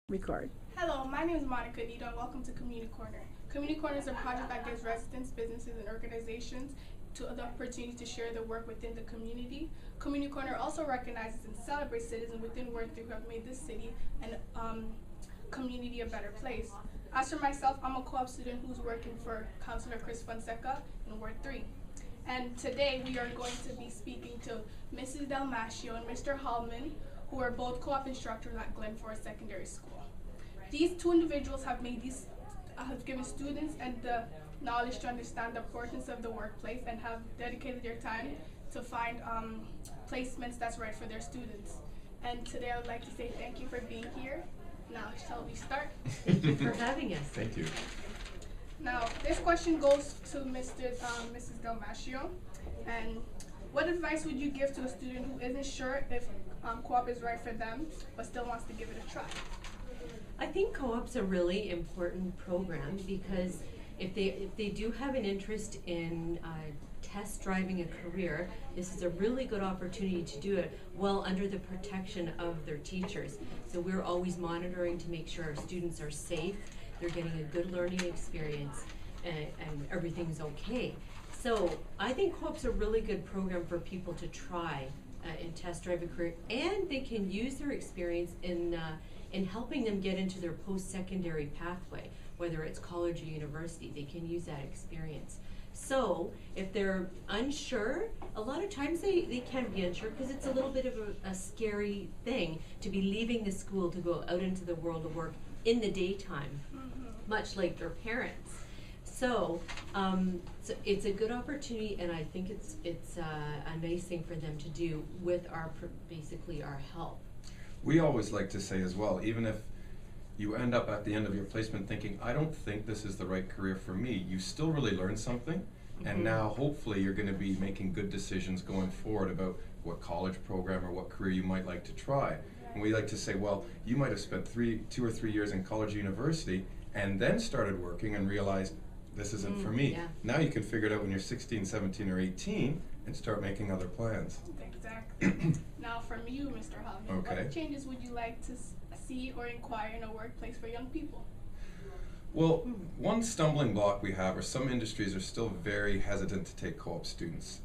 Record. Hello, my name is Monica Nito and welcome to Community Corner. Community Corner is a project that gives residents, businesses, and organizations the opportunity to share their work within the community. Community Corner also recognizes and celebrates citizens within Ward 3 who have made this city and community a better place. As for myself, I'm a co-op student who's working for Councilor Chris Fonseca in Ward 3. And today we are going to be speaking to Mrs. Dalmasio and Mr. Hallman, who are both co-op instructors at Glenforest Secondary School. These two individuals have given students and the knowledge to understand the importance of the workplace and have dedicated their time to find placements that's right for their students. And today I would like to say thank you for being here. Now, shall we start? Thank you for having us. Thank you. Now, this question goes to Mrs. Dalmasio. And what advice would you give to a student who isn't sure if co-op is right for them, but still wants to give it a try? I think co-op's a really important program because if they do have an interest in test driving a career, this is a really good opportunity to do it well under the protection of their teachers. So we're always monitoring to make sure our students are safe, they're getting a good learning experience, and everything's okay. So I think co-op's a really good program for people to try and test drive a career, and they can use their experience in helping them get into their post-secondary pathway, whether it's college or university. They can use that experience. So if they're unsure, a lot of times they can be unsure because it's a little bit of a scary thing to be leaving the school to go out into the world of work in the daytime, much like their parents. So it's a good opportunity, and I think it's a nice thing for them to do with basically our help. We always like to say as well, even if you end up at the end of your placement thinking, I don't think this is the right career for me, you still really learned something, and now hopefully you're going to be making good decisions going forward about what college program or what career you might like to try. And we like to say, well, you might have spent 2 or 3 years in college or university and then started working and realized this isn't for me. Yeah. Now you can figure it out when you're 16, 17, or 18 and start making other plans. Exactly. Now from you, Mr. Hallman, Okay. what changes would you like to see or inquire in a workplace for young people? Well, one stumbling block we have are some industries are still very hesitant to take co-op students.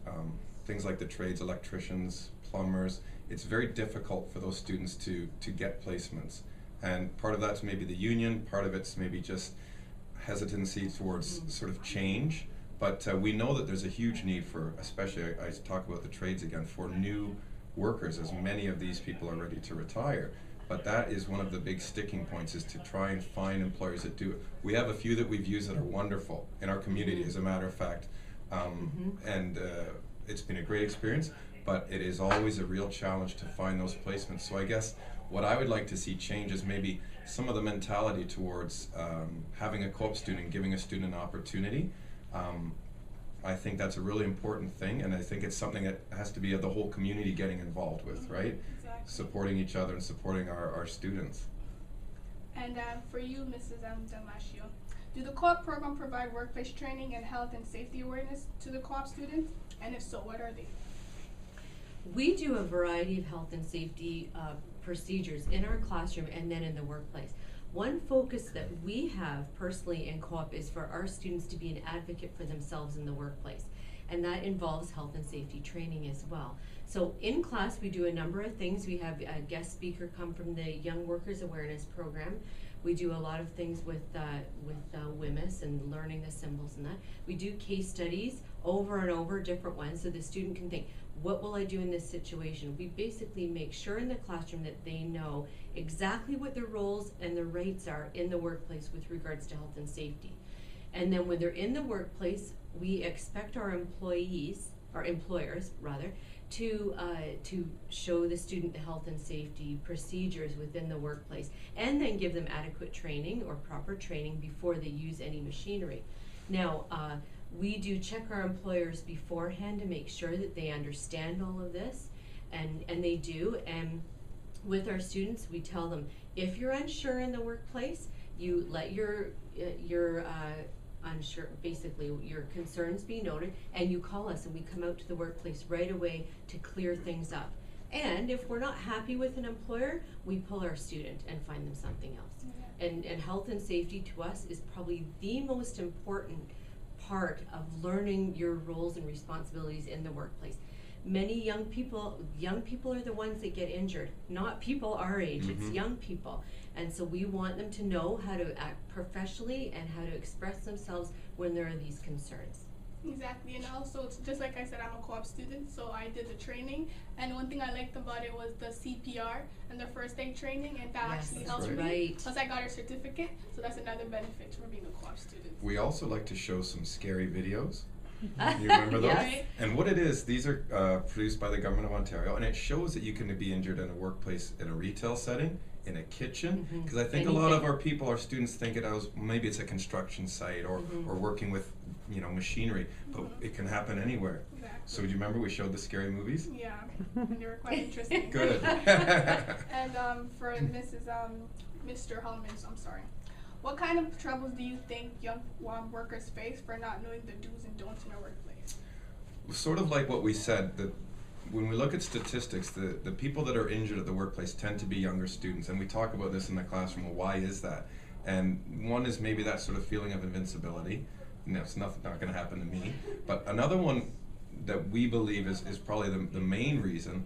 Things like the trades, electricians, plumbers, it's very difficult for those students to get placements. And part of that's maybe the union, part of it's maybe just hesitancy towards sort of change. But we know that there's a huge need for, especially I talk about the trades again, for new workers, as many of these people are ready to retire. But that is one of the big sticking points, is to try and find employers that do it. We have a few that we've used that are wonderful in our community, as a matter of fact. And it's been a great experience, but it is always a real challenge to find those placements. So I guess what I would like to see change is maybe some of the mentality towards having a co-op student, giving a student an opportunity. I think that's a really important thing, and I think it's something that has to be the whole community getting involved with, right? Exactly. Supporting each other and supporting our students. And for you, Mrs. Dalmasio, do the co-op program provide workplace training and health and safety awareness to the co-op students? And if so, what are they? We do a variety of health and safety procedures in our classroom and then in the workplace. One focus that we have personally in co-op is for our students to be an advocate for themselves in the workplace, and that involves health and safety training as well. So in class we do a number of things. We have a guest speaker come from the Young Workers Awareness Program. We do a lot of things with WMIS and learning the symbols and that. We do case studies over and over, different ones, so the student can think, what will I do in this situation? We basically make sure in the classroom that they know exactly what their roles and their rights are in the workplace with regards to health and safety. And then when they're in the workplace, we expect our employers rather, to show the student the health and safety procedures within the workplace, and then give them adequate training or proper training before they use any machinery. Now, we do check our employers beforehand to make sure that they understand all of this, and they do. And with our students, we tell them, if you're unsure in the workplace, you let your unsure, basically your concerns be noted, and you call us, and we come out to the workplace right away to clear things up. And if we're not happy with an employer, we pull our student and find them something else. And health and safety to us is probably the most important part of learning your roles and responsibilities in the workplace. Many young people are the ones that get injured, not people our age, it's young people. And so we want them to know how to act professionally and how to express themselves when there are these concerns. Exactly, and also, it's just like I said, I'm a co-op student, so I did the training, and one thing I liked about it was the CPR and the first aid training, and that actually helped me. Right. Plus I got a certificate, so that's another benefit for being a co-op student. We also like to show some scary videos. You remember those? Yes. And what it is, these are produced by the Government of Ontario, and it shows that you can be injured in a workplace, in a retail setting, in a kitchen, because I think a lot of our people, our students, think it as maybe it's a construction site or working with machinery, but it can happen anywhere. Exactly. So do you remember we showed the scary movies? Yeah, and they were quite interesting. Good. And for Mr. Holmans, I'm sorry. What kind of troubles do you think young workers face for not knowing the do's and don'ts in a workplace? Sort of like what we said, that when we look at statistics, the people that are injured at the workplace tend to be younger students, and we talk about this in the classroom. Well, why is that? And one is maybe that sort of feeling of invincibility. It's not going to happen to me. But another one that we believe is probably the main reason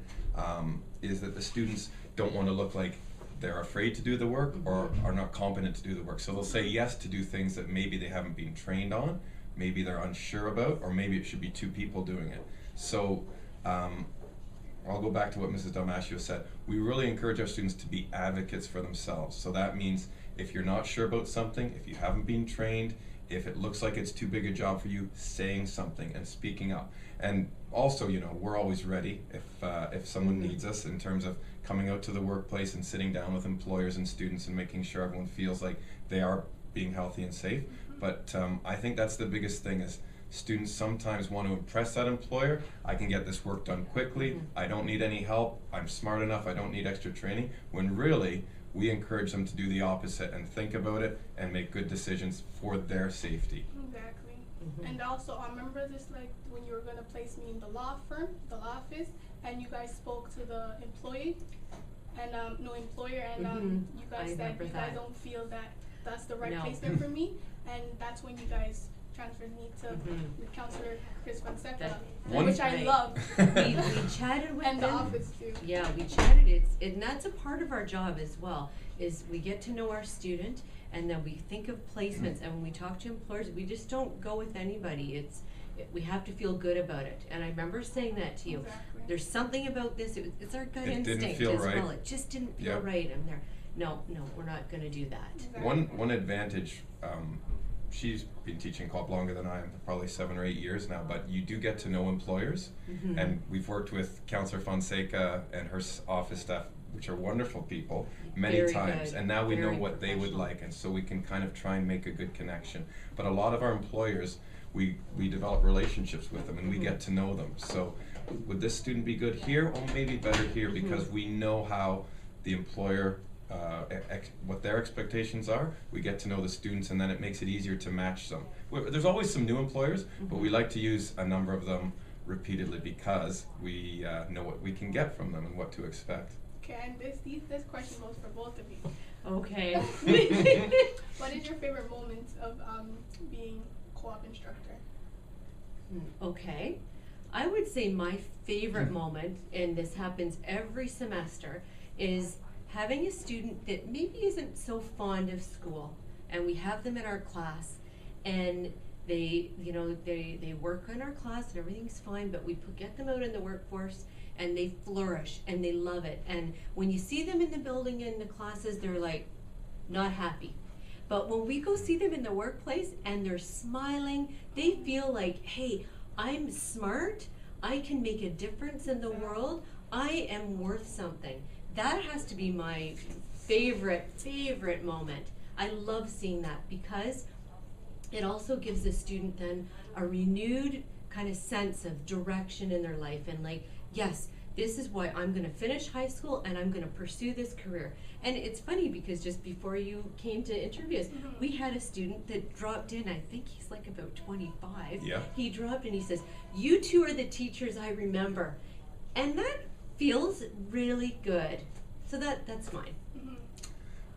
is that the students don't want to look like they're afraid to do the work or are not competent to do the work. So they'll say yes to do things that maybe they haven't been trained on, maybe they're unsure about, or maybe it should be two people doing it. So I'll go back to what Mrs. Dalmasio said. We really encourage our students to be advocates for themselves. So that means if you're not sure about something, if you haven't been trained, if it looks like it's too big a job for you, saying something and speaking up. And also, we're always ready if someone needs us in terms of coming out to the workplace and sitting down with employers and students and making sure everyone feels like they are being healthy and safe. But I think that's the biggest thing is students sometimes want to impress that employer. I can get this work done quickly. I don't need any help. I'm smart enough. I don't need extra training. When really, we encourage them to do the opposite and think about it and make good decisions for their safety. Exactly. And also, I remember this like when you were going to place me in the law firm, the law office, and you guys spoke to the employee and employer, and you guys said you guys don't feel that that's the right placement for me, and that's when you guys transferred me to the counselor Chris Fonseca, which I love. We chatted with and them. the office too. Yeah, we chatted. And that's a part of our job as well, is we get to know our student and then we think of placements, and when we talk to employers, we just don't go with anybody. We have to feel good about it. And I remember saying that to you. Exactly. There's something about this, it's our gut instinct didn't feel as right. well. It just didn't feel right. And no, we're not gonna do that. Exactly. One advantage, she's been teaching co-op longer than I am, probably 7 or 8 years now, but you do get to know employers, and we've worked with Counselor Fonseca and her office staff, which are wonderful people, many Very times, good. and now we know Very what they would professional. like, and so we can kind of try and make a good connection. But a lot of our employers, we develop relationships with them, and we get to know them. So would this student be good here, or maybe better here, because we know how the employer, what their expectations are. We get to know the students, and then it makes it easier to match them. There's always some new employers, but we like to use a number of them repeatedly because we know what we can get from them and what to expect. Okay, and this question goes for both of you. Okay. What is your favorite moment of being co-op instructor? Okay. I would say my favorite moment, and this happens every semester, is having a student that maybe isn't so fond of school, and we have them in our class, and they work in our class and everything's fine, but we get them out in the workforce and they flourish and they love it. And when you see them in the building in the classes, they're like not happy. But when we go see them in the workplace and they're smiling, they feel like, hey, I'm smart, I can make a difference in the world, I am worth something. That has to be my favorite moment. I love seeing that because it also gives the student then a renewed kind of sense of direction in their life, and like, yes, this is why I'm going to finish high school and I'm going to pursue this career. And it's funny because just before you came to interview us, we had a student that dropped in. I think he's like about 25. Yeah. He dropped in, he says, "You two are the teachers I remember." And that feels really good. So that's mine.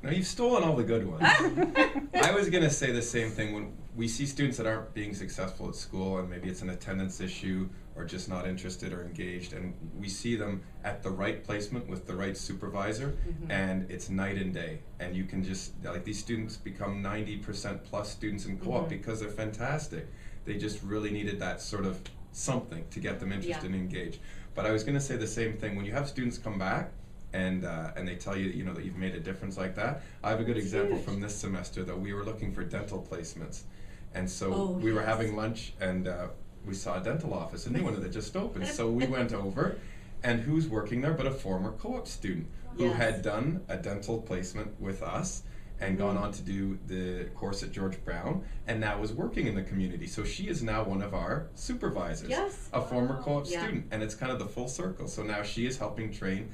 Now you've stolen all the good ones. I was gonna say the same thing when we see students that aren't being successful at school, and maybe it's an attendance issue or just not interested or engaged, and we see them at the right placement with the right supervisor, and it's night and day. And you can just, like, these students become 90% plus students in co-op because they're fantastic. They just really needed that sort of something to get them interested and engaged. But I was gonna say the same thing, when you have students come back and they tell you, you know, that you've made a difference like that. I have a good example from this semester, though. We were looking for dental placements, and so we were having lunch, and we saw a dental office, a new one that just opened. So we went over, and who's working there but a former co-op student who had done a dental placement with us and gone on to do the course at George Brown, and now is working in the community. So she is now one of our supervisors, a former co-op student, and it's kind of the full circle. So now she is helping train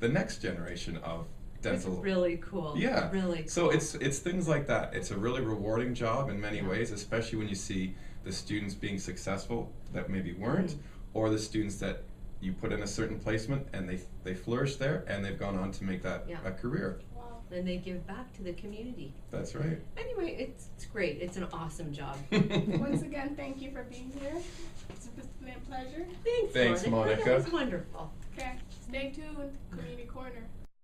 the next generation of dental. It's really cool. Yeah. Really cool. So it's things like that. It's a really rewarding job in many ways, especially when you see the students being successful that maybe weren't, or the students that you put in a certain placement and they flourish there and they've gone on to make that a career. Wow. And they give back to the community. That's right. Anyway, it's great. It's an awesome job. Once again, thank you for being here. It's been a pleasure. Thanks, Monica. That was wonderful. Okay, stay tuned, Community Corner.